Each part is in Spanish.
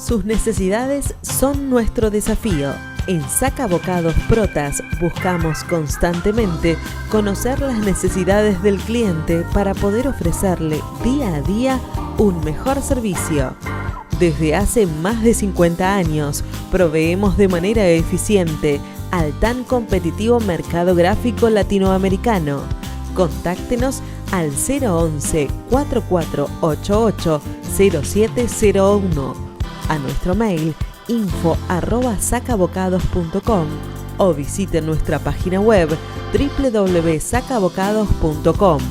Sus necesidades son nuestro desafío. En Saca Bocados Protas buscamos constantemente conocer las necesidades del cliente para poder ofrecerle día a día un mejor servicio. Desde hace más de 50 años proveemos de manera eficiente al tan competitivo mercado gráfico latinoamericano. Contáctenos al 011 4488 0701, a nuestro mail info@sacabocados.com o visite nuestra página web www.sacabocados.com.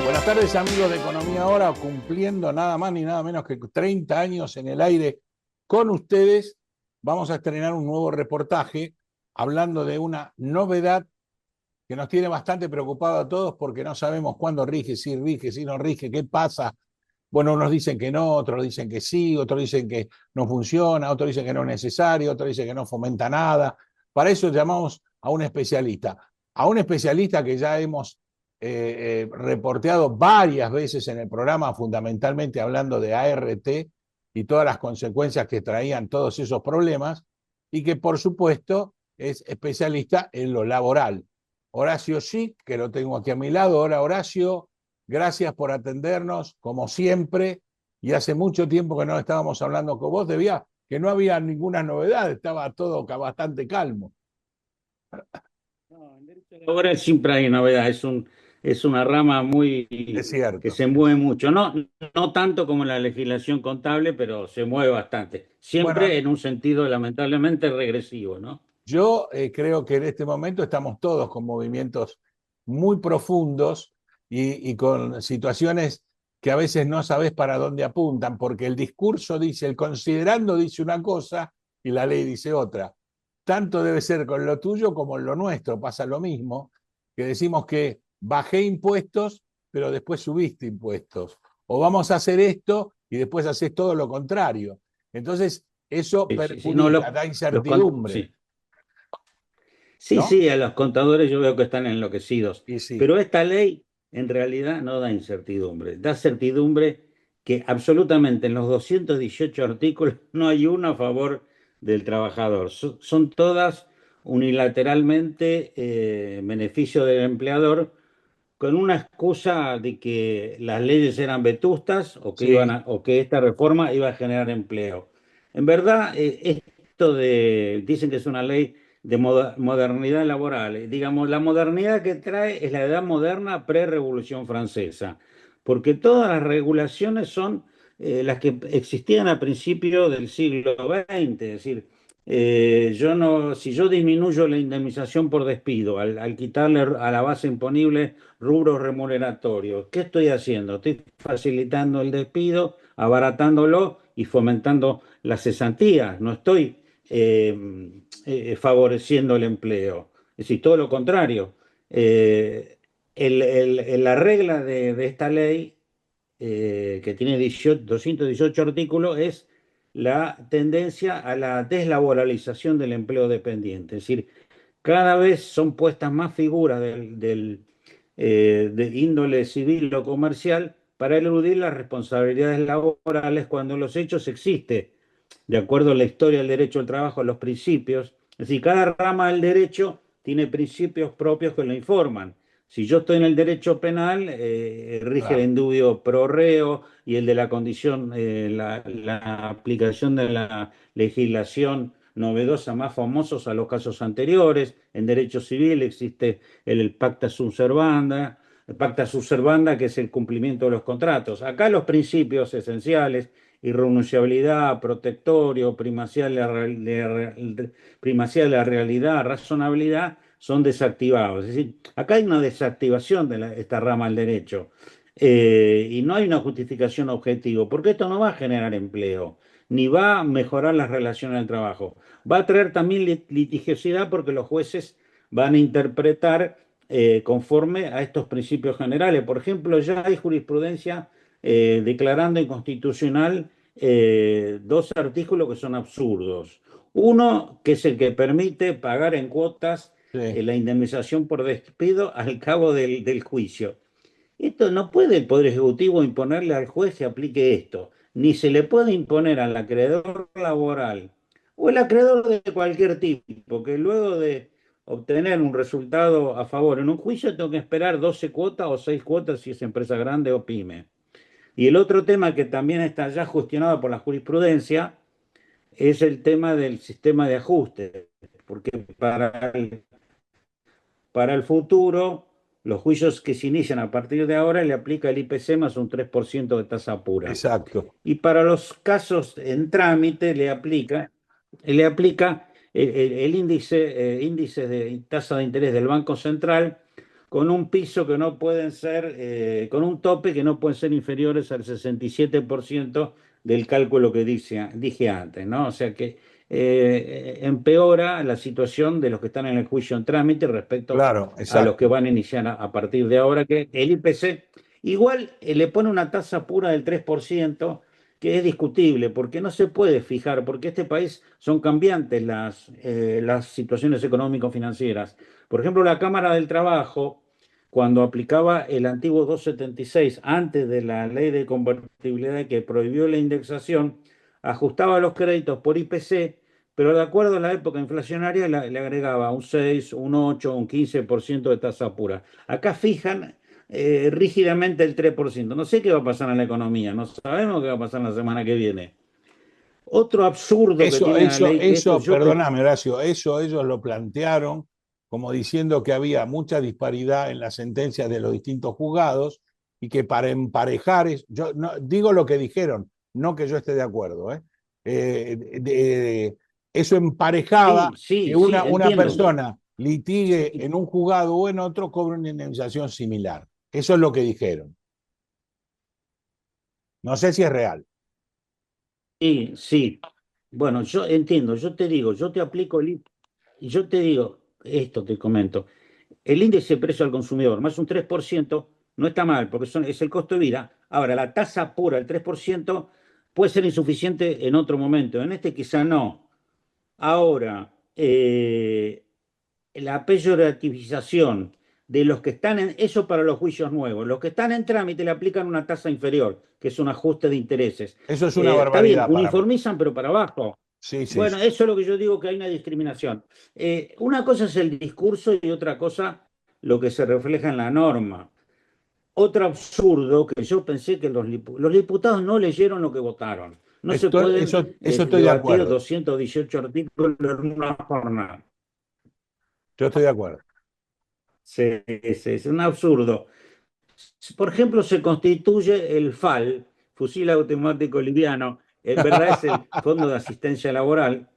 Buenas tardes, amigos de Economía Ahora, cumpliendo nada más ni nada menos que 30 años en el aire con ustedes. Vamos a estrenar un nuevo reportaje hablando de una novedad que nos tiene bastante preocupados a todos porque no sabemos cuándo rige, si no rige, qué pasa. Bueno, unos dicen que no, otros dicen que sí, otros dicen que no funciona, otros dicen que no es necesario, otros dicen que no fomenta nada. Para eso llamamos a un especialista que ya hemos reporteado varias veces en el programa, fundamentalmente hablando de ART y todas las consecuencias que traían todos esos problemas, y que por supuesto es especialista en lo laboral. Horacio Schick, que lo tengo aquí a mi lado. Hola, Horacio, gracias por atendernos, como siempre, y hace mucho tiempo que no estábamos hablando con vos, que no había ninguna novedad, estaba todo bastante calmo. No, en derecho laboral siempre hay novedad, es una rama Es cierto. que se mueve mucho, no tanto como la legislación contable, pero se mueve bastante, siempre Bueno, en un sentido lamentablemente regresivo, ¿no? yo creo que en este momento estamos todos con movimientos muy profundos y con situaciones que a veces no sabes para dónde apuntan, porque el discurso dice, el considerando dice una cosa y la ley dice otra. Tanto debe ser con lo tuyo como en lo nuestro, pasa lo mismo, que decimos que bajé impuestos, pero después subiste impuestos. O vamos a hacer esto y después haces todo lo contrario. Entonces, eso Sí, no, perjudica, da incertidumbre. sí, ¿No? sí, a los contadores yo veo que están enloquecidos, Y sí, pero esta ley en realidad no da incertidumbre, da certidumbre que absolutamente en los 218 artículos no hay uno a favor del trabajador. Son todas unilateralmente beneficio del empleador, con una excusa de que las leyes eran vetustas sí, o que esta reforma iba a generar empleo. En verdad, dicen que es una ley de modernidad laboral. Digamos, la modernidad que trae es la edad moderna pre-Revolución Francesa, porque todas las regulaciones son las que existían a principios del siglo XX, es decir, si yo disminuyo la indemnización por despido, al quitarle a la base imponible rubros remuneratorios, ¿qué estoy haciendo? Estoy facilitando el despido, abaratándolo y fomentando las cesantías. No estoy favoreciendo el empleo. Es decir, todo lo contrario. La regla de esta ley, que tiene 218 artículos, es la tendencia a la deslaboralización del empleo dependiente. Es decir, cada vez son puestas más figuras de índole civil o comercial para eludir las responsabilidades laborales cuando los hechos existen, de acuerdo a la historia del derecho al trabajo, los principios. Es decir, cada rama del derecho tiene principios propios que lo informan. Si yo estoy en el derecho penal, rige el claro. indubio pro reo y el de la condición, la aplicación de la legislación novedosa más famosos a los casos anteriores. En derecho civil existe el pacta subservanda, que es el cumplimiento de los contratos. Acá los principios esenciales: irrenunciabilidad, protectorio, primacía de la realidad, razonabilidad, son desactivados. Es decir, acá hay una desactivación de esta rama del derecho, y no hay una justificación objetiva, porque esto no va a generar empleo, ni va a mejorar las relaciones del trabajo. Va a traer también litigiosidad porque los jueces van a interpretar conforme a estos principios generales. Por ejemplo, ya hay jurisprudencia declarando inconstitucional dos artículos que son absurdos. Uno, que es el que permite pagar en cuotas Sí, la indemnización por despido al cabo del juicio. Esto no puede el Poder Ejecutivo imponerle al juez que aplique esto, ni se le puede imponer al acreedor laboral o el acreedor de cualquier tipo, que luego de obtener un resultado a favor en un juicio tengo que esperar 12 cuotas o 6 cuotas si es empresa grande o pyme. Y el otro tema que también está ya cuestionado por la jurisprudencia es el tema del sistema de ajuste, porque para el futuro, los juicios que se inician a partir de ahora le aplica el IPC más un 3% de tasa pura. exacto. Y para los casos en trámite le aplica el índice de tasa de interés del Banco Central con un piso que no pueden ser, con un tope que no pueden ser inferiores al 67% del cálculo que dije antes, ¿no? O sea que empeora la situación de los que están en el juicio en trámite respecto Claro, a los que exacto. van a iniciar a partir de ahora, que el IPC igual le pone una tasa pura del 3%, que es discutible, porque no se puede fijar, porque este país son cambiantes las situaciones económico-financieras. Por ejemplo, la Cámara del Trabajo, cuando aplicaba el antiguo 276, antes de la ley de convertibilidad que prohibió la indexación, ajustaba los créditos por IPC, pero de acuerdo a la época inflacionaria le agregaba un 6, un 8, un 15% de tasa pura. Acá fijan rígidamente el 3%. No sé qué va a pasar en la economía, no sabemos qué va a pasar la semana que viene. Otro absurdo que tiene la ley, que esto yo Perdóname, Horacio, eso ellos lo plantearon como diciendo que había mucha disparidad en las sentencias de los distintos juzgados y que para emparejar, yo no, digo lo que dijeron, no que yo esté de acuerdo, ¿eh? Eso emparejaba sí, que sí, sí, una entiendo. persona litigue en un juzgado o en otro, cobre una indemnización similar. Eso es lo que dijeron. No sé si es real. Sí, sí. Bueno, yo entiendo, yo te digo, yo te aplico y yo te digo, esto te comento. El índice de precio al consumidor más un 3% no está mal, porque es el costo de vida. Ahora, la tasa pura, el 3%, puede ser insuficiente en otro momento. En este quizá no. Ahora, la peyorativización de los que están en, eso para los juicios nuevos, los que están en trámite le aplican una tasa inferior, que es un ajuste de intereses. Eso es una Está bien, barbaridad para mí. uniformizan, pero para abajo. Sí, sí, Bueno, sí. eso es lo que yo digo, que hay una discriminación. Una cosa es el discurso y otra cosa lo que se refleja en la norma. Otro absurdo que yo pensé que los diputados no leyeron lo que votaron. No se pueden Eso estoy de debatir acuerdo. 218 artículos en una jornada. Yo estoy de acuerdo. Sí, sí, es un absurdo. Por ejemplo, se constituye el FAL, Fusil Automático Liviano, en verdad es el Fondo de Asistencia Laboral,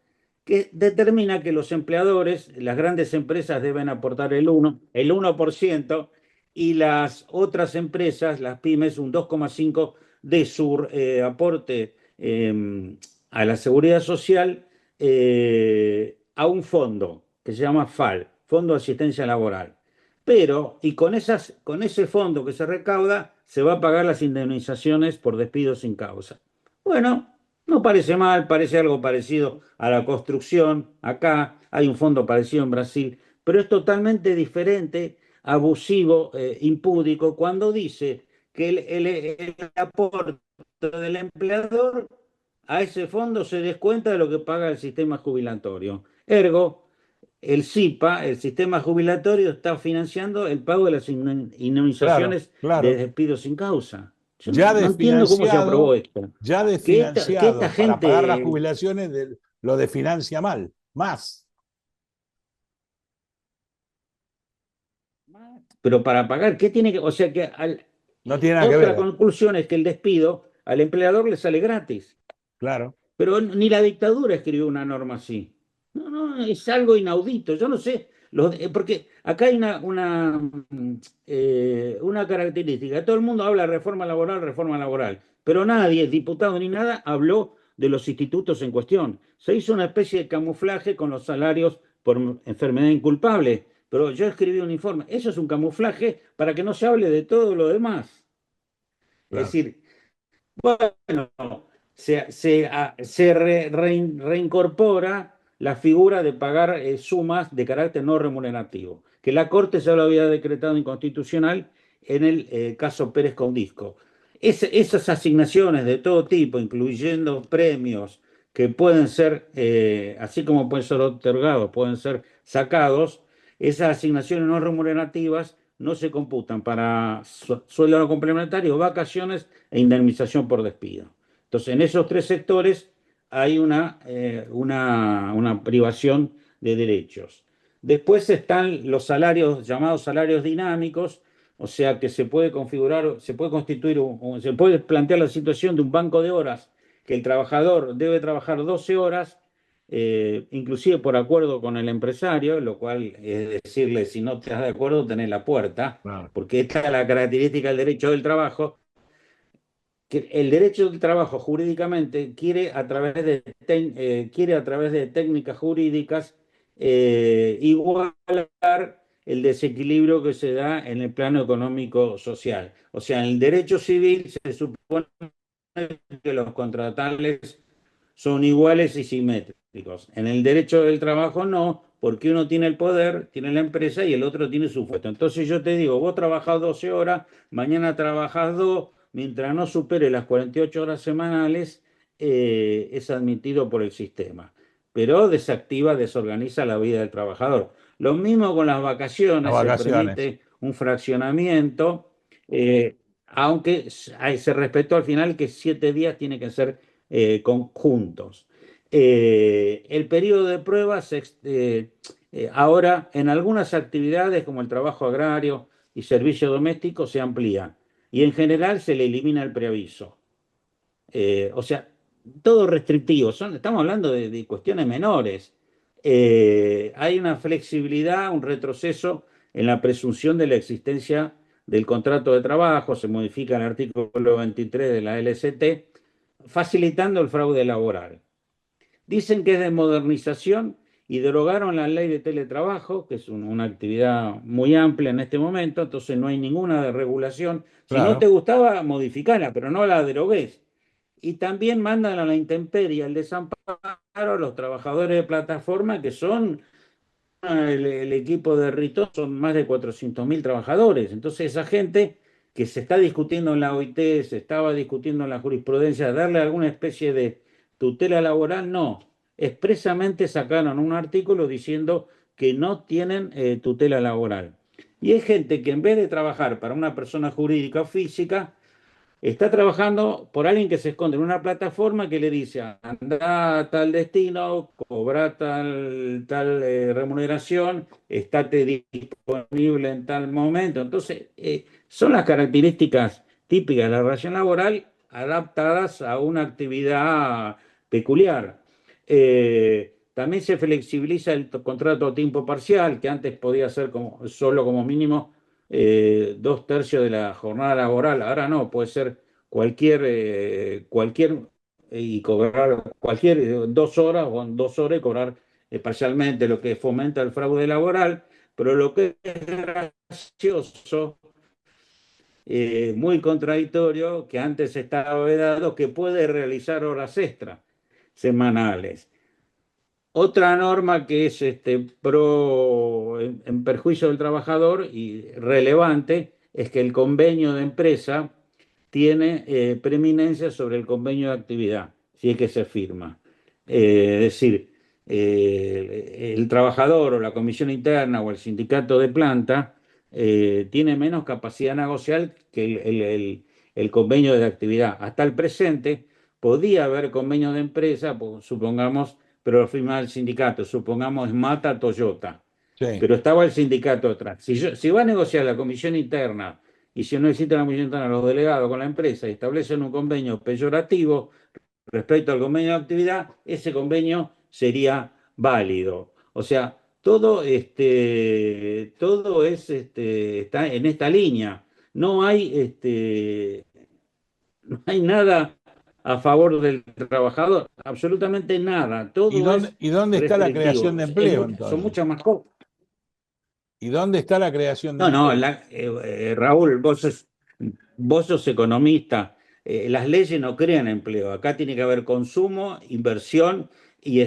que determina que los empleadores, las grandes empresas deben aportar el 1% y las otras empresas, las pymes, un 2,5% de su aporte a la seguridad social a un fondo que se llama FAL, Fondo de Asistencia Laboral. Pero, y con ese fondo que se recauda, se va a pagar las indemnizaciones por despidos sin causa. Bueno, no parece mal, parece algo parecido a la construcción. Acá hay un fondo parecido en Brasil, pero es totalmente diferente, abusivo, impúdico, cuando dice que el aporte del empleador a ese fondo se descuenta de lo que paga el sistema jubilatorio. Ergo, el SIPA, el sistema jubilatorio, está financiando el pago de las Claro, indemnizaciones de claro. despidos sin causa. Yo Ya no entiendo cómo se aprobó desfinanciado, esto. ya Que esta desfinanciado para pagar las gente, jubilaciones, lo desfinancia mal, más. pero para pagar, ¿qué tiene que...? O sea que No tiene nada que otra ver, conclusión es que el despido al empleador le sale gratis. claro. Pero ni la dictadura escribió una norma así. No, no, es algo inaudito. Yo no sé, porque acá hay una característica. Todo el mundo habla de reforma laboral, pero nadie, diputado ni nada, habló de los institutos en cuestión. Se hizo una especie de camuflaje con los salarios por enfermedad inculpable, pero yo escribí un informe. Eso es un camuflaje para que no se hable de todo lo demás. Es Claro. decir, bueno, se reincorpora la figura de pagar sumas de carácter no remunerativo, que la Corte ya lo había decretado inconstitucional en el caso Pérez Condisco. Esas asignaciones de todo tipo, incluyendo premios que pueden ser, así como pueden ser otorgados, pueden ser sacados, esas asignaciones no remunerativas no se computan para sueldo no complementario, vacaciones e indemnización por despido. Entonces, en esos tres sectores hay una privación de derechos. Después están los salarios, llamados salarios dinámicos, o sea que se puede configurar, se puede constituir, se puede plantear la situación de un banco de horas, que el trabajador debe trabajar 12 horas, inclusive por acuerdo con el empresario, lo cual es decirle, si no estás de acuerdo, tenés la puerta, Claro. porque esta es la característica del derecho del trabajo, que el derecho del trabajo jurídicamente quiere a través de técnicas jurídicas igualar el desequilibrio que se da en el plano económico-social. O sea, en el derecho civil se supone que los contratables son iguales y simétricos. En el derecho del trabajo no, porque uno tiene el poder, tiene la empresa y el otro tiene su puesto. Entonces yo te digo, vos trabajás 12 horas, mañana trabajás 2, mientras no supere las 48 horas semanales, es admitido por el sistema. Pero desactiva, desorganiza la vida del trabajador. Lo mismo con las Las vacaciones, se vacaciones. permite un fraccionamiento, aunque se respetó al final que 7 días tiene que ser conjuntos. El periodo de prueba ahora en algunas actividades como el trabajo agrario y servicio doméstico se amplía y en general se le elimina el preaviso. O sea, todo restrictivo. Estamos hablando de cuestiones menores. Hay una flexibilidad, un retroceso en la presunción de la existencia del contrato de trabajo, se modifica el artículo 23 de la LST, facilitando el fraude laboral. Dicen que es de modernización y derogaron la ley de teletrabajo, que es una actividad muy amplia en este momento, entonces no hay ninguna regulación. Si no te Claro. gustaba, modificala, pero no la derogues. Y también mandan a la intemperie, al desamparo, a los trabajadores de plataforma, que son el equipo de Rito, son más de 400.000 trabajadores. Entonces esa gente que se está discutiendo en la OIT, se estaba discutiendo en la jurisprudencia, darle alguna especie de tutela laboral, no. Expresamente sacaron un artículo diciendo que no tienen tutela laboral. Y hay gente que en vez de trabajar para una persona jurídica o física, está trabajando por alguien que se esconde en una plataforma que le dice, anda a tal destino, cobra tal remuneración, estate disponible en tal momento. Entonces, son las características típicas de la relación laboral adaptadas a una actividad peculiar. También se flexibiliza el contrato a tiempo parcial, que antes podía ser solo como mínimo 2/3 de la jornada laboral. Ahora no, puede ser cualquier y cobrar cualquier 2 horas o en 2 horas y cobrar parcialmente, lo que fomenta el fraude laboral. Pero lo que es gracioso, muy contradictorio, que antes estaba vedado, que puede realizar horas extras semanales. Otra norma que es en perjuicio del trabajador y relevante es que el convenio de empresa tiene preeminencia sobre el convenio de actividad, si es que se firma. Es decir, el trabajador o la comisión interna o el sindicato de planta tiene menos capacidad negocial que el convenio de actividad. Hasta el presente podía haber convenios de empresa, supongamos, pero lo firmaba el sindicato, supongamos Mata Toyota, Sí. pero estaba el sindicato atrás. Si va a negociar la comisión interna y si no existe la comisión interna, los delegados con la empresa y establecen un convenio peyorativo respecto al convenio de actividad, ese convenio sería válido. O sea, todo está en esta línea. No hay, no hay nada a favor del trabajador, absolutamente nada. Todo es Y dónde está la creación restrictivo. de empleo Son entonces? muchas más cosas. ¿Y dónde está la creación de No, no, empleo? Raúl, vos sos economista. las leyes no crean empleo. Acá tiene que haber consumo, inversión y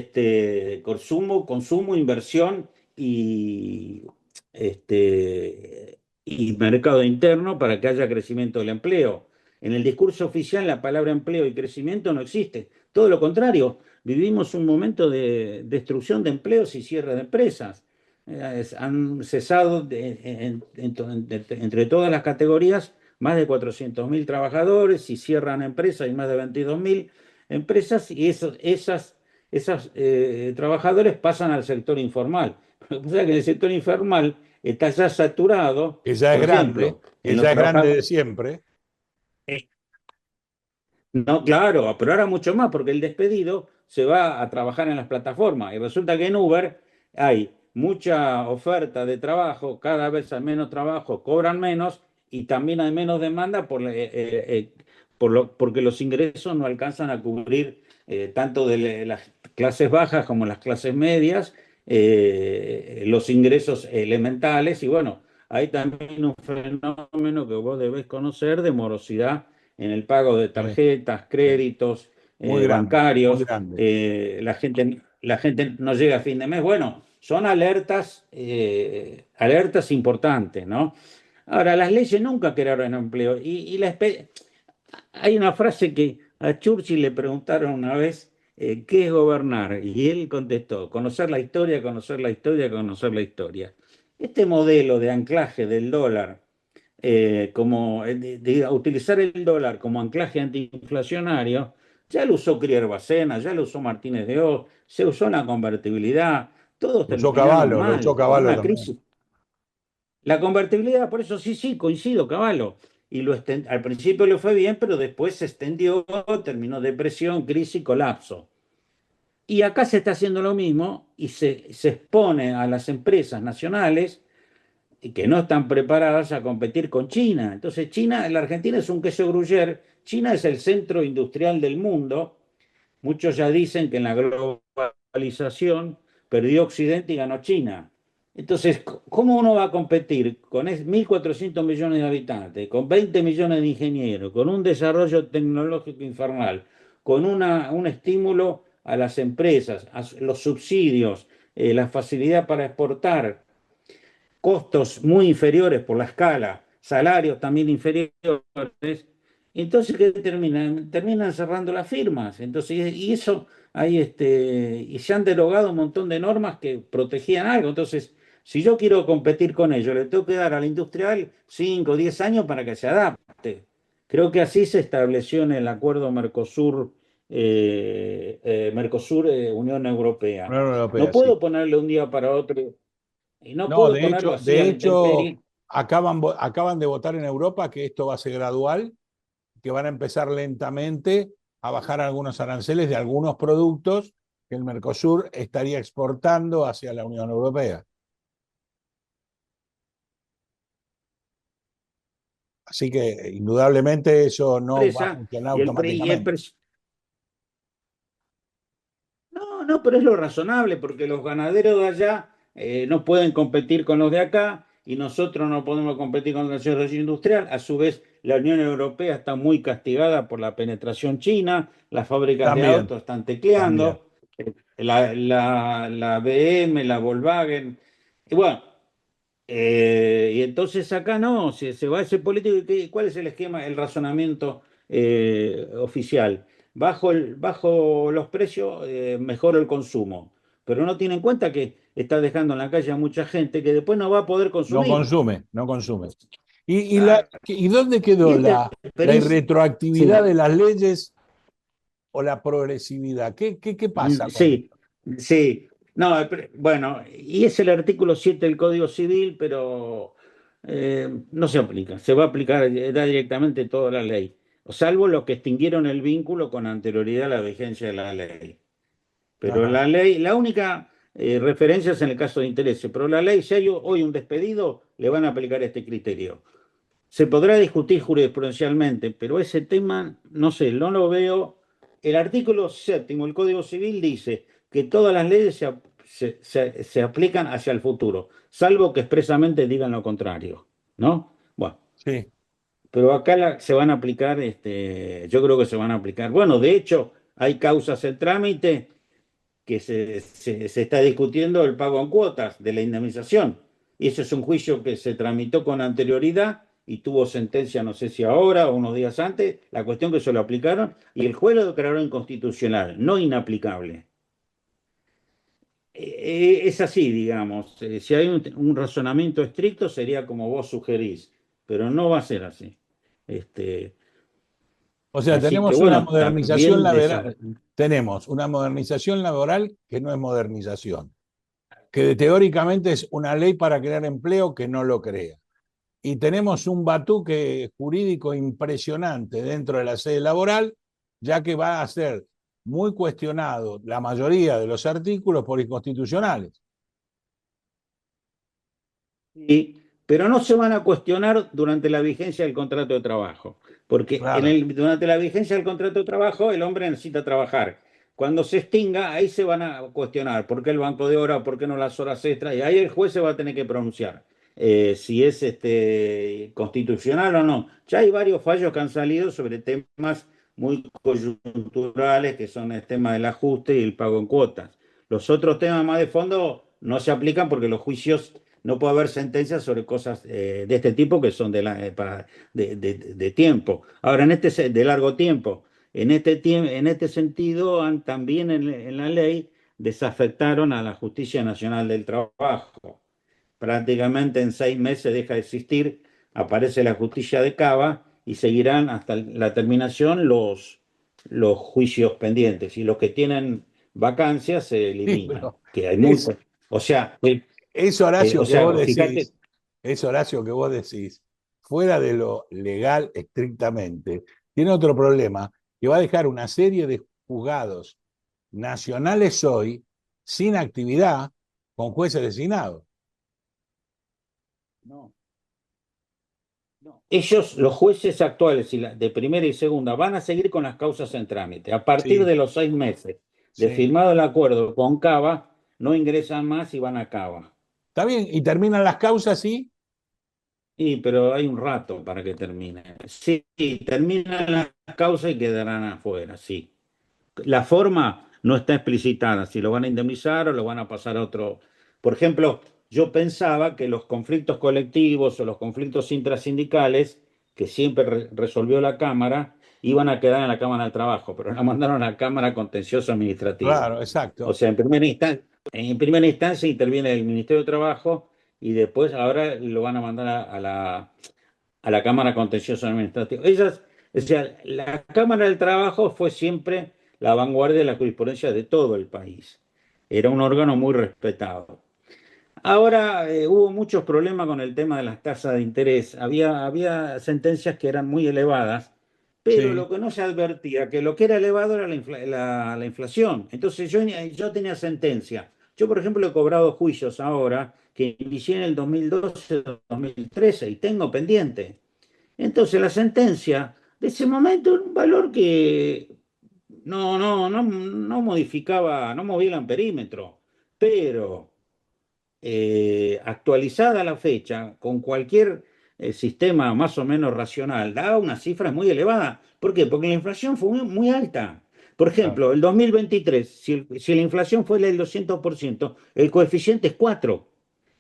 consumo, inversión y, y mercado interno para que haya crecimiento del empleo. En el discurso oficial la palabra empleo y crecimiento no existe. Todo lo contrario, vivimos un momento de destrucción de empleos y cierre de empresas. Han cesado entre todas las categorías más de 400.000 trabajadores y cierran empresas, hay más de 22.000 empresas y esas trabajadores pasan al sector informal. Lo que pasa es que el sector informal está ya saturado, Que ya es por grande, ejemplo, que en los ya es grande trabajadores. de siempre. No, claro, pero ahora mucho más, porque el despedido se va a trabajar en las plataformas y resulta que en Uber hay mucha oferta de trabajo, cada vez hay menos trabajo, cobran menos y también hay menos demanda porque los ingresos no alcanzan a cubrir tanto de las clases bajas como las clases medias, los ingresos elementales y bueno, hay también un fenómeno que vos debés conocer de morosidad en el pago de Sí, tarjetas, sí. créditos Muy grande, muy bancarios, grande. la gente no llega a fin de mes. Bueno, son alertas importantes, ¿no? Ahora, las leyes nunca crearon empleo. Hay una frase que a Churchill le preguntaron una vez, ¿qué es gobernar? Y él contestó, conocer la historia, conocer la historia, conocer la historia. Este modelo de anclaje del dólar de utilizar el dólar como anclaje antiinflacionario, ya lo usó Crier Bacena, ya lo usó Martínez de Oz, se usó en la convertibilidad, todos terminaron Lo usó mal, con Caballo una también. crisis. La convertibilidad, por eso sí, sí, coincido, Caballo. Al principio le fue bien, pero después se extendió, terminó depresión, crisis, colapso. Y acá se está haciendo lo mismo y se expone a las empresas nacionales y que no están preparadas a competir con China. Entonces, la Argentina es un queso gruyere, China es el centro industrial del mundo. Muchos ya dicen que en la globalización perdió Occidente y ganó China. Entonces, ¿cómo uno va a competir con 1.400 millones de habitantes, con 20 millones de ingenieros, con un desarrollo tecnológico infernal, con un estímulo a las empresas, a los subsidios, la facilidad para exportar, costos muy inferiores por la escala, salarios también inferiores? Entonces, ¿qué terminan? Terminan cerrando las firmas. Entonces, y eso, y se han derogado un montón de normas que protegían algo. Entonces, si yo quiero competir con ellos, le tengo que dar al industrial 5 o 10 años para que se adapte. Creo que así se estableció en el acuerdo Unión Europea. Unión No Europea, sí. puedo ponerle un día para otro y no No, puedo ponerlo así a de la hecho, intemperie. acaban de votar en Europa que esto va a ser gradual, que van a empezar lentamente a bajar algunos aranceles de algunos productos que el Mercosur estaría exportando hacia la Unión Europea. Así que indudablemente eso no va a Empresa funcionar y el automáticamente. No, no, pero es lo razonable, porque los ganaderos de allá no pueden competir con los de acá y nosotros no podemos competir con el desarrollo industrial. A su vez, la Unión Europea está muy castigada por la penetración china, las fábricas de También, autos están también. tecleando, la BM, la Volkswagen. Y bueno, y entonces acá no, se va ese político. ¿Cuál es el esquema, el razonamiento oficial? Bajo los precios, mejora el consumo. Pero no tiene en cuenta que está dejando en la calle a mucha gente que después no va a poder No consumir. consume, no consume. Claro. ¿Y dónde Y quedó esta la experiencia, irretroactividad sí. de las leyes o la progresividad? ¿Qué pasa con Sí, sí. No, bueno, y es el artículo 7 del Código Civil, pero no se aplica. Se va a aplicar da directamente toda la ley, o salvo los que extinguieron el vínculo con anterioridad a la vigencia de la ley. Pero Ajá. la ley, la única referencia es en el caso de intereses, pero la ley, si hay hoy un despedido, le van a aplicar este criterio. Se podrá discutir jurisprudencialmente, pero ese tema, no sé, no lo veo. El artículo séptimo del Código Civil dice que todas las leyes se aplican hacia el futuro, salvo que expresamente digan lo contrario, ¿no? Bueno, Sí. pero acá se van a aplicar, yo creo que se van a aplicar. Bueno, de hecho, hay causas en trámite que se está discutiendo el pago en cuotas de la indemnización. Y eso es un juicio que se tramitó con anterioridad y tuvo sentencia, no sé si ahora o unos días antes, la cuestión que se lo aplicaron y el juez lo declaró inconstitucional, no inaplicable. Es así, digamos. Si hay un razonamiento estricto sería como vos sugerís, pero no va a ser así. Este, O sea, así que bueno, también tenemos una modernización laboral que no es modernización, que teóricamente es una ley para crear empleo que no lo crea. Y tenemos un batuque jurídico impresionante dentro de la sede laboral, ya que va a ser muy cuestionado la mayoría de los artículos por inconstitucionales. sí, pero no se van a cuestionar durante la vigencia del contrato de trabajo, porque Claro. durante la vigencia del contrato de trabajo el hombre necesita trabajar. Cuando se extinga, ahí se van a cuestionar por qué el banco de horas, por qué no las horas extras, y ahí el juez se va a tener que pronunciar si es constitucional o no. Ya hay varios fallos que han salido sobre temas muy coyunturales, que son el tema del ajuste y el pago en cuotas. Los otros temas más de fondo no se aplican porque los juicios no puede haber sentencias sobre cosas de este tipo que son de tiempo. Ahora, de largo tiempo. En este sentido, también en la ley desafectaron a la Justicia Nacional del Trabajo. Prácticamente en 6 meses deja de existir, aparece la justicia de Cava y seguirán hasta la terminación los juicios pendientes. Y los que tienen vacancias se Sí, eliminan, pero que hay es, muchos. O sea, Horacio, o que vos sea, fíjate, decís, es Horacio que vos decís, fuera de lo legal estrictamente, tiene otro problema, que va a dejar una serie de juzgados nacionales hoy sin actividad con jueces designados. no, no. Ellos, los jueces actuales de primera y segunda, van a seguir con las causas en trámite. A partir Sí, de los 6 meses de sí. firmado el acuerdo con Cava, no ingresan más y van a Cava. Está bien, y terminan las causas, sí. Sí, pero hay un rato para que termine. Sí, terminan las causas y quedarán afuera, sí. La forma no está explicitada, si lo van a indemnizar o lo van a pasar a otro. Por ejemplo, yo pensaba que los conflictos colectivos o los conflictos intrasindicales, que siempre resolvió la Cámara, iban a quedar en la Cámara del Trabajo, pero la mandaron a la Cámara Contencioso Administrativo. Claro, O exacto. sea, en primera instancia interviene el Ministerio de Trabajo y después ahora lo van a mandar a la Cámara Contencioso Administrativo. O sea, la Cámara del Trabajo fue siempre la vanguardia de la jurisprudencia de todo el país. Era un órgano muy respetado. Ahora hubo muchos problemas con el tema de las tasas de interés. Había sentencias que eran muy elevadas, pero Sí, lo que no se advertía, que lo que era elevado era la inflación. Entonces yo tenía sentencia. Yo, por ejemplo, he cobrado juicios ahora que inicié en el 2012, 2013 y tengo pendiente. Entonces la sentencia de ese momento era un valor que no modificaba, no movía el amperímetro, pero actualizada a la fecha, con cualquier sistema más o menos racional, daba una cifra muy elevada. ¿Por qué? Porque la inflación fue muy alta. Por claro. ejemplo, el 2023, si la inflación fue del 200%, el coeficiente es 4.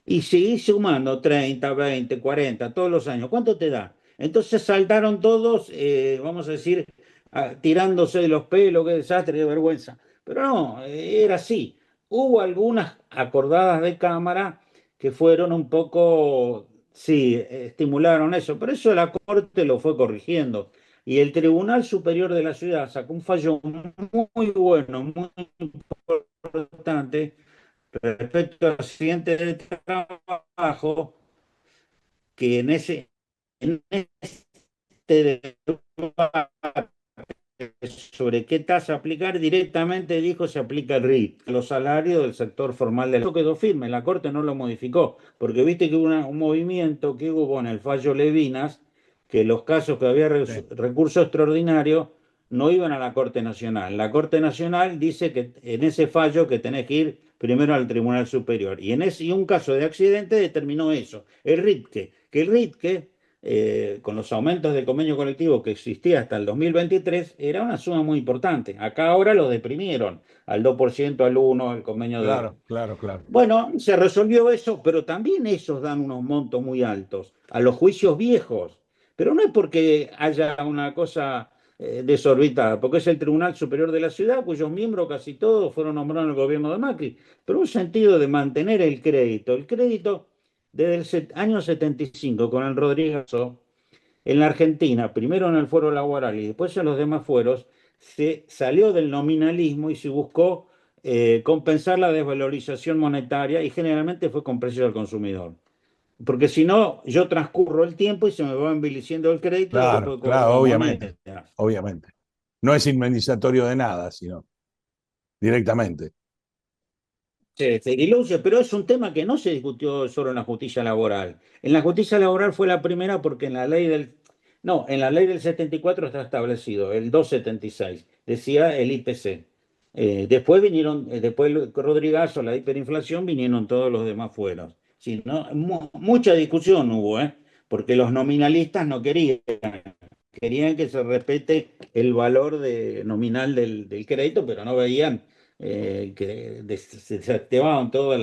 Y seguís sumando 30, 20, 40 todos los años. ¿Cuánto te da? Entonces saltaron todos, vamos a decir, tirándose de los pelos, qué desastre, qué vergüenza. Pero no, era así. Hubo algunas acordadas de Cámara que fueron un poco, sí, estimularon eso, pero eso la Corte lo fue corrigiendo. Y el Tribunal Superior de la Ciudad sacó un fallo muy bueno, muy importante respecto al accidente de trabajo, que en este debate sobre qué tasa aplicar, directamente dijo se aplica el RIT, los salarios del sector formal del. Eso quedó firme, la Corte no lo modificó, porque viste que hubo un movimiento que hubo en el fallo Levinas, que los casos que había Sí. recurso extraordinario no iban a la Corte Nacional. La Corte Nacional dice que en ese fallo que tenés que ir primero al Tribunal Superior. Y un caso de accidente determinó eso, el RITQE, que el RITQE con los aumentos de convenio colectivo que existía hasta el 2023, era una suma muy importante. Acá ahora lo deprimieron al 2%, al 1%, el convenio de... Claro, claro, claro. Bueno, se resolvió eso, pero también esos dan unos montos muy altos a los juicios viejos. Pero no es porque haya una cosa desorbitada, porque es el Tribunal Superior de la Ciudad, cuyos miembros casi todos fueron nombrados en el gobierno de Macri, pero un sentido de mantener el crédito. El crédito desde el año 75 con el Rodríguez en la Argentina, primero en el fuero laboral y después en los demás fueros, se salió del nominalismo y se buscó compensar la desvalorización monetaria y generalmente fue con precios al consumidor. Porque si no, yo transcurro el tiempo y se me va envileciendo el crédito y Claro, después cobro claro, con obviamente, monedas. obviamente. No es indemnizatorio de nada, sino directamente. Se diluye, pero es un tema que no se discutió solo en la justicia laboral. En la justicia laboral fue la primera porque en la ley del... No, en la ley del 74 está establecido, el 276, decía el IPC. Después vinieron, después el Rodrigazo, la hiperinflación, vinieron todos los demás fueros. Sí, ¿no? Mucha discusión hubo, ¿eh? Porque los nominalistas no querían que se respete el valor nominal del crédito, pero no veían que se desactivaban todos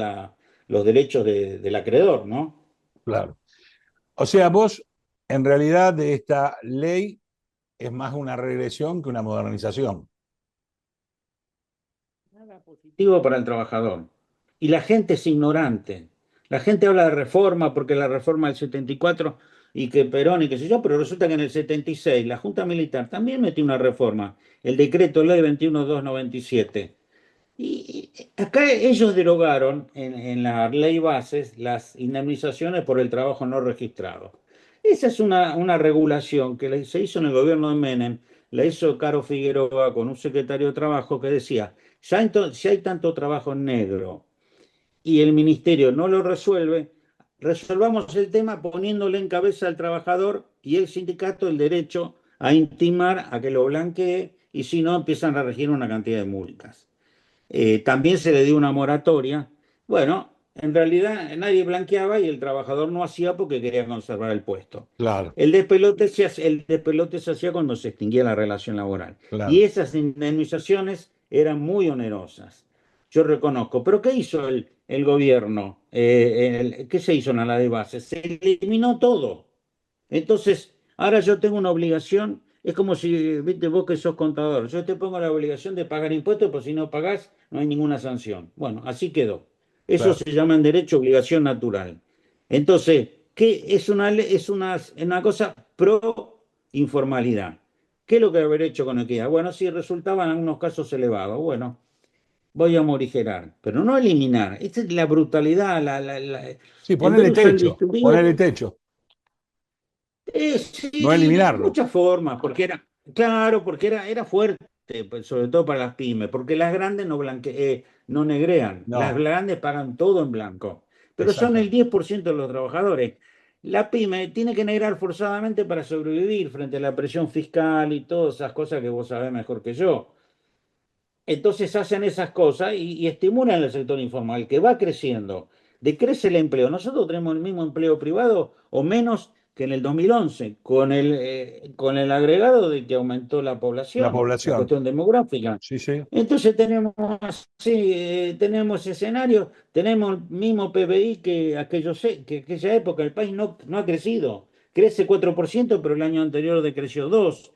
los derechos del acreedor, ¿no? Claro. O sea, vos, en realidad, de esta ley es más una regresión que una modernización. Nada positivo para el trabajador. Y la gente es ignorante. La gente habla de reforma porque la reforma del 74 y que Perón y qué sé yo, pero resulta que en el 76 la Junta Militar también metió una reforma, el decreto ley 21297. Y acá ellos derogaron en la ley bases las indemnizaciones por el trabajo no registrado. Esa es una regulación que se hizo en el gobierno de Menem, la hizo Caro Figueroa con un secretario de Trabajo que decía, si hay tanto trabajo en negro y el ministerio no lo resuelve, resolvamos el tema poniéndole en cabeza al trabajador y el sindicato el derecho a intimar a que lo blanquee y si no empiezan a regir una cantidad de multas. También se le dio una moratoria. Bueno, en realidad nadie blanqueaba y el trabajador no hacía porque quería conservar el puesto. Claro, El despelote se hacía cuando se extinguía la relación laboral. Y claro. esas indemnizaciones eran muy onerosas. Yo reconozco. Pero ¿qué hizo el gobierno? ¿Qué se hizo en la ley de base? Se eliminó todo. Entonces, ahora yo tengo una obligación, es como si, viste, vos que sos contador, yo te pongo la obligación de pagar impuestos, pero si no pagás, no hay ninguna sanción. Bueno, así quedó. Eso Claro. se llama en derecho obligación natural. Entonces, ¿qué es una cosa pro informalidad? ¿Qué es lo que haber hecho con equidad? Bueno, si resultaban en algunos casos elevados, bueno, voy a morigerar, pero no eliminar. Esta es la brutalidad, Sí, en vez ponerle de usar el techo, bisturí, ponerle techo, no sí, de eliminarlo. muchas formas, porque era, claro, porque era fuerte, pues, sobre todo para las pymes, porque las grandes no negrean, las No, grandes pagan todo en blanco, pero son el exactamente. 10% de los trabajadores. La pyme tiene que negrar forzadamente para sobrevivir frente a la presión fiscal y todas esas cosas que vos sabés mejor que yo. Entonces hacen esas cosas y estimulan el sector informal, que va creciendo. Decrece el empleo. Nosotros tenemos el mismo empleo privado o menos que en el 2011, con el agregado de que aumentó la La población, la población. cuestión demográfica. Sí, sí, Entonces sí, tenemos escenarios, tenemos el mismo PBI que aquella época. El país no ha crecido. Crece 4%, pero el año anterior decreció 2%.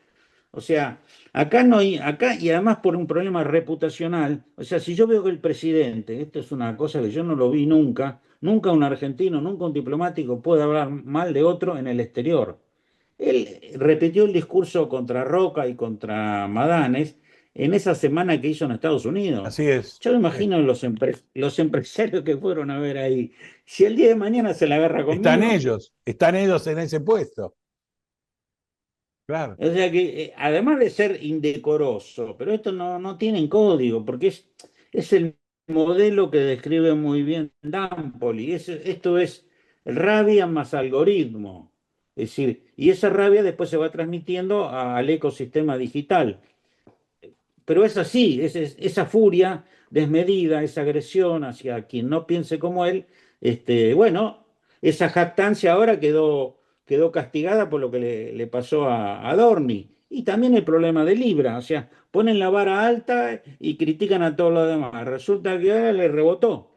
O sea, acá no hay, acá y además por un problema reputacional, o sea, si yo veo que el presidente, esto es una cosa que yo no lo vi nunca, nunca un argentino, nunca un diplomático puede hablar mal de otro en el exterior. Él repitió el discurso contra Roca y contra Madanes en esa semana que hizo en Estados Unidos. así es. Yo me imagino los empresarios que fueron a ver ahí. Si el día de mañana se la agarra conmigo, Están ellos en ese puesto. Claro, o sea que, además de ser indecoroso, pero esto no tiene código, porque es el modelo que describe muy bien Dampoli. Esto es rabia más algoritmo. Es decir, y esa rabia después se va transmitiendo al ecosistema digital. Pero es así, esa furia desmedida, esa agresión hacia quien no piense como él, bueno, esa jactancia ahora quedó quedó castigada por lo que le pasó a Dorni. Y también el problema de Libra, o sea, ponen la vara alta y critican a todos los demás. Resulta que a él le rebotó.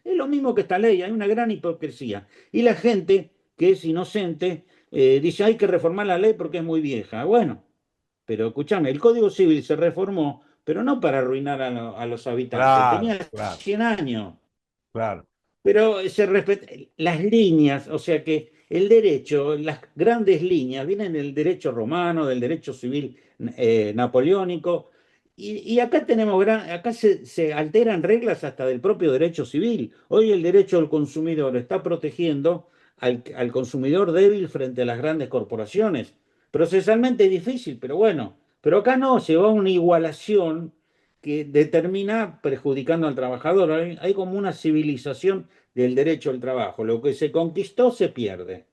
Es lo mismo que esta ley, hay una gran hipocresía. Y la gente que es inocente dice hay que reformar la ley porque es muy vieja. Bueno, pero escúchame, el Código Civil se reformó, pero no para arruinar a los habitantes. Claro, Tenía claro, 100 años. claro. Pero se respetan las líneas, o sea que el derecho, las grandes líneas, vienen del derecho romano, del derecho civil napoleónico, y acá acá se alteran reglas hasta del propio derecho civil. Hoy el derecho del consumidor está protegiendo al consumidor débil frente a las grandes corporaciones. Procesalmente es difícil, pero bueno, pero acá no, se va a una igualación que determina perjudicando al trabajador. Hay como una civilización del derecho al trabajo. Lo que se conquistó se pierde.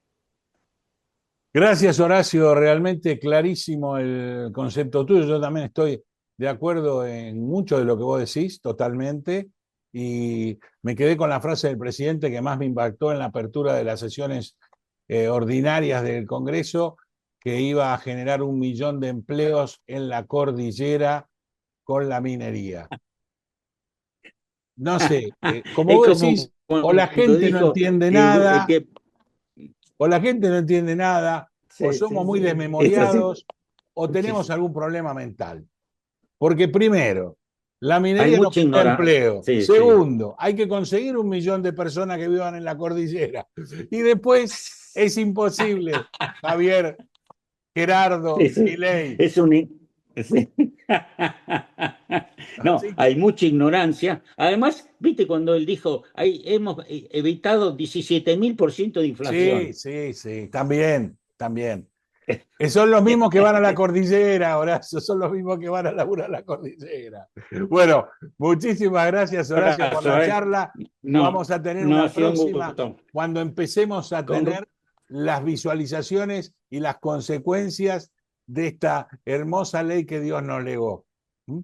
Gracias, Horacio. Realmente clarísimo el concepto tuyo. Yo también estoy de acuerdo en mucho de lo que vos decís, totalmente. Y me quedé con la frase del presidente que más me impactó en la apertura de las sesiones ordinarias del Congreso, que iba a generar 1 millón de empleos en la cordillera con la minería. No sé, como Es vos como decís, o la cuando gente no dijo entiende que, nada, o la gente no entiende nada, o sí, somos sí, muy sí, es así. desmemoriados, o Sí, tenemos sí. algún problema mental. Porque primero, la Hay minería no mucha genera ignorancia. empleo. Sí, sí. Segundo, hay que conseguir 1 millón de personas que vivan en la cordillera. Y después es imposible, Javier, Sí, Gerardo, sí. Milei. Es un... sí. No, Así hay que mucha ignorancia. Además, viste cuando él dijo, hemos evitado 17.000% de sí, inflación. sí, sí, también, también. Son los mismos que van a la cordillera, Horacio, son los mismos que van a laburar a la cordillera. Bueno, muchísimas gracias, Horacio, por Abrazo, la ¿eh? charla. No, Vamos a tener no ha una sido un próxima gusto. cuando empecemos a Con... tener las visualizaciones y las consecuencias de esta hermosa ley que Dios nos legó. ¿Mm?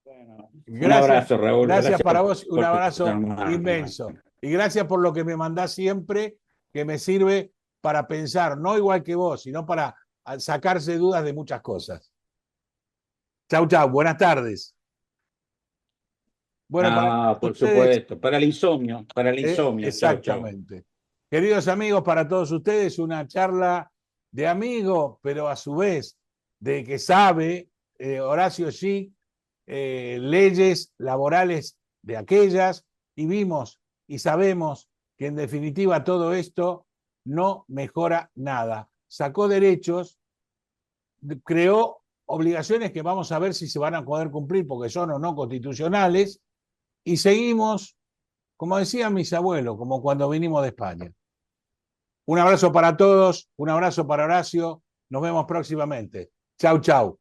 Bueno, un Gracias, abrazo, Raúl. gracias Gracias para vos, un por abrazo llamarme. inmenso. Y gracias por lo que me mandás siempre, que me sirve para pensar, no igual que vos, sino para sacarse dudas de muchas cosas. Chau, chau, buenas tardes. Bueno, para No, todos por ustedes, supuesto. Para el insomnio, para el insomnio. Chau, chau. exactamente. Queridos amigos, para todos ustedes, una charla de amigo, pero a su vez de que sabe Horacio Schick, leyes laborales de aquellas, y vimos y sabemos que en definitiva todo esto no mejora nada. Sacó derechos, creó obligaciones que vamos a ver si se van a poder cumplir porque son o no constitucionales, y seguimos, como decían mis abuelos, como cuando vinimos de España. Un abrazo para todos, un abrazo para Horacio, nos vemos próximamente. Chau, chau.